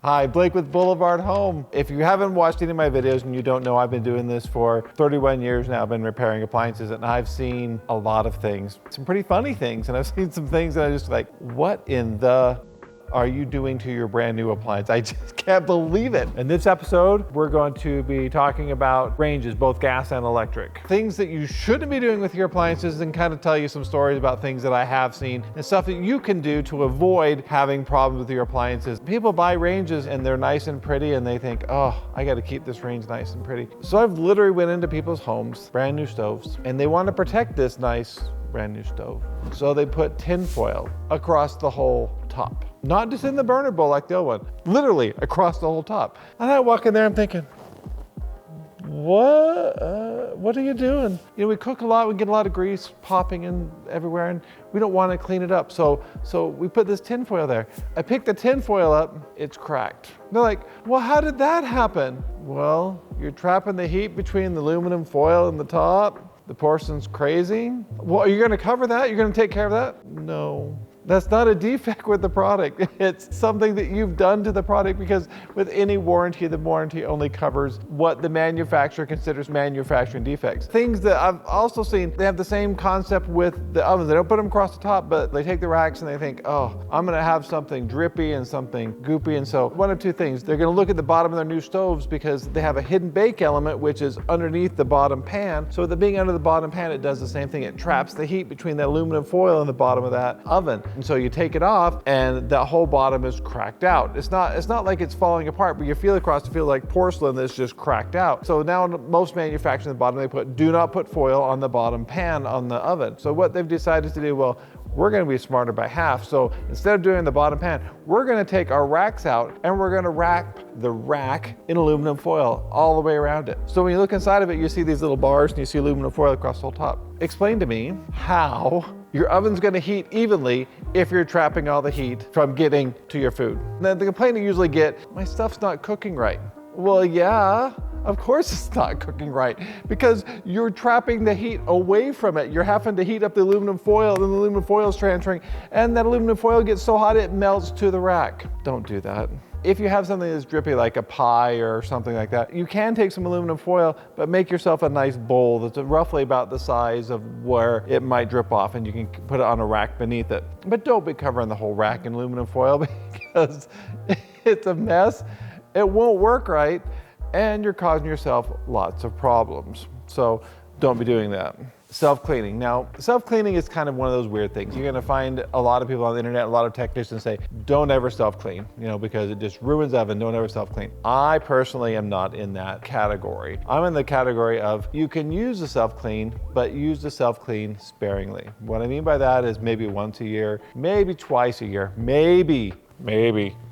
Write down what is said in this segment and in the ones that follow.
Hi, Blake with Boulevard Home. If you haven't watched any of my videos and you don't know, I've been doing this for 31 years now. I've been repairing appliances and I've seen a lot of things, some pretty funny things, and I've seen some things that I just like, what in the are you doing to your brand new appliance? I just can't believe it. In this episode, we're going to be talking about ranges, both gas and electric. Things that you shouldn't be doing with your appliances and kind of tell you some stories about things that I have seen and stuff that you can do to avoid having problems with your appliances. People buy ranges and they're nice and pretty and they think, oh, I gotta keep this range nice and pretty. So I've literally went into people's homes, brand new stoves, and they want to protect this nice brand new stove. So they put tin foil across the whole top. Not just in the burner bowl like the old one, literally across the whole top. And I walk in there, I'm thinking, what are you doing? You know, we cook a lot, we get a lot of grease popping in everywhere, and we don't want to clean it up. So we put this tin foil there. I picked the tin foil up, it's cracked. They're like, well, how did that happen? Well, you're trapping the heat between the aluminum foil and the top. The porcelain's crazy. Well, are you gonna cover that? You're gonna take care of that? No. That's not a defect with the product. It's something that you've done to the product, because with any warranty, the warranty only covers what the manufacturer considers manufacturing defects. Things that I've also seen, they have the same concept with the ovens. They don't put them across the top, but they take the racks and they think, oh, I'm gonna have something drippy and something goopy. And so one of two things, they're gonna look at the bottom of their new stoves because they have a hidden bake element, which is underneath the bottom pan. So with it being under the bottom pan, it does the same thing. It traps the heat between the aluminum foil and the bottom of that oven. And so you take it off and that whole bottom is cracked out. It's not like it's falling apart, but you feel across to feel like porcelain that's just cracked out. So now most manufacturers at the bottom, they put, do not put foil on the bottom pan on the oven. So what they've decided to do, well, we're gonna be smarter by half. So instead of doing the bottom pan, we're gonna take our racks out and we're gonna wrap the rack in aluminum foil all the way around it. So when you look inside of it, you see these little bars and you see aluminum foil across the whole top. Explain to me how your oven's gonna heat evenly if you're trapping all the heat from getting to your food. Now, the complaint you usually get, my stuff's not cooking right. Well, yeah, of course it's not cooking right, because you're trapping the heat away from it. You're having to heat up the aluminum foil, and the aluminum foil is transferring, and that aluminum foil gets so hot it melts to the rack. Don't do that. If you have something that's drippy like a pie or something like that, you can take some aluminum foil, but make yourself a nice bowl that's roughly about the size of where it might drip off, and you can put it on a rack beneath it. But don't be covering the whole rack in aluminum foil because it's a mess. It won't work right, and you're causing yourself lots of problems. So don't be doing that. Self-cleaning. Now, self-cleaning is kind of one of those weird things. You're gonna find a lot of people on the internet, a lot of technicians say, don't ever self-clean, because it just ruins oven, don't ever self-clean. I personally am not in that category. I'm in the category of, you can use the self-clean, but use the self-clean sparingly. What I mean by that is maybe once a year, maybe twice a year, maybe.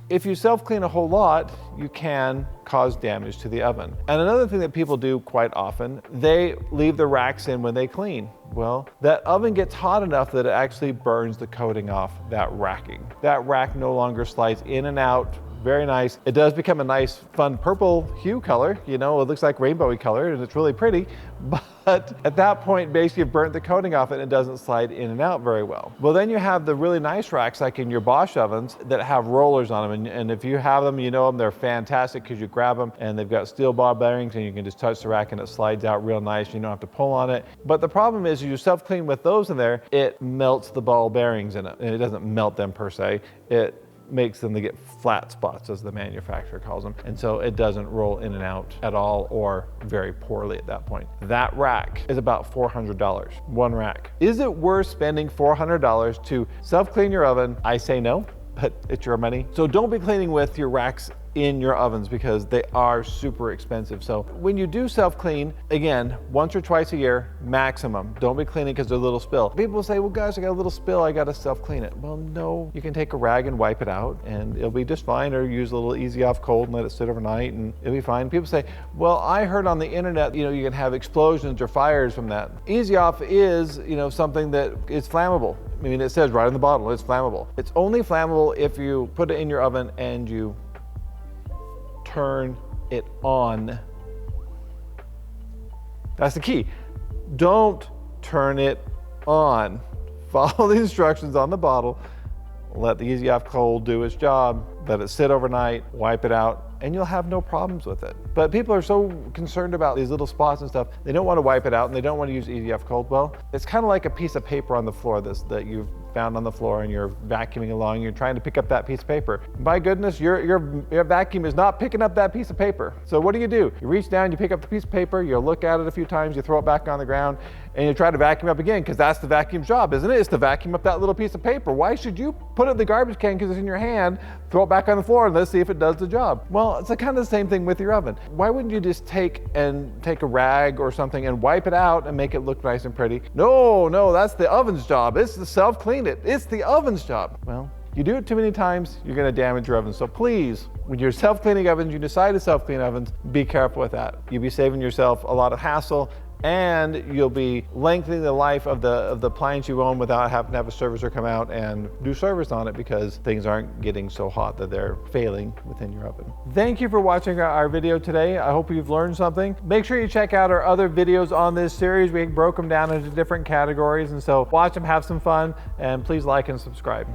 If you self-clean a whole lot, you can cause damage to the oven. And another thing that people do quite often, they leave the racks in when they clean. Well, that oven gets hot enough that it actually burns the coating off that racking. That rack no longer slides in and out. Very nice. It does become a nice, fun purple hue color. It looks like rainbowy color and it's really pretty. But at that point, basically you've burnt the coating off it and it doesn't slide in and out very well. Well, then you have the really nice racks like in your Bosch ovens that have rollers on them. And if you have them, they're fantastic because you grab them and they've got steel ball bearings and you can just touch the rack and it slides out real nice. You don't have to pull on it. But the problem is you self-clean with those in there, it melts the ball bearings in it. And it doesn't melt them per se. It makes them to get flat spots, as the manufacturer calls them. And so it doesn't roll in and out at all, or very poorly at that point. That rack is about $400, one rack. Is it worth spending $400 to self-clean your oven? I say no, but it's your money. So don't be cleaning with your racks in your ovens because they are super expensive. So when you do self-clean, again, once or twice a year, maximum. Don't be cleaning because there's a little spill. People say, well, gosh, I got a little spill, I gotta self-clean it. Well, no, you can take a rag and wipe it out and it'll be just fine, or use a little Easy Off cold and let it sit overnight and it'll be fine. People say, well, I heard on the internet, you can have explosions or fires from that. Easy Off is, something that is flammable. I mean, it says right on the bottle, it's flammable. It's only flammable if you put it in your oven and you turn it on. That's the key. Don't turn it on. Follow the instructions on the bottle let the Easy Off Cold do its job, let it sit overnight, wipe it out, and you'll have no problems with it. But people are so concerned about these little spots and stuff, they don't want to wipe it out and they don't want to use Easy Off Cold. Well, it's kind of like a piece of paper on the floor that you've found on the floor and you're vacuuming along, you're trying to pick up that piece of paper. My goodness, your vacuum is not picking up that piece of paper. So what do? You reach down, you pick up the piece of paper, you look at it a few times, you throw it back on the ground, and you try to vacuum up again, because that's the vacuum's job, isn't it? It's to vacuum up that little piece of paper. Why should you put it in the garbage can because it's in your hand, throw it back on the floor, and let's see if it does the job? Well, it's kind of the same thing with your oven. Why wouldn't you just take a rag or something and wipe it out and make it look nice and pretty? No, that's the oven's job. It's to self-clean it. It's the oven's job. Well, you do it too many times, you're going to damage your oven. So please, when you're self-cleaning ovens, you decide to self-clean ovens, be careful with that. You'll be saving yourself a lot of hassle, and you'll be lengthening the life of the appliance you own without having to have a servicer come out and do service on it because things aren't getting so hot that they're failing within your oven. Thank you for watching our video today. I hope you've learned something. Make sure you check out our other videos on this series. We broke them down into different categories, and so watch them, have some fun, and please like and subscribe.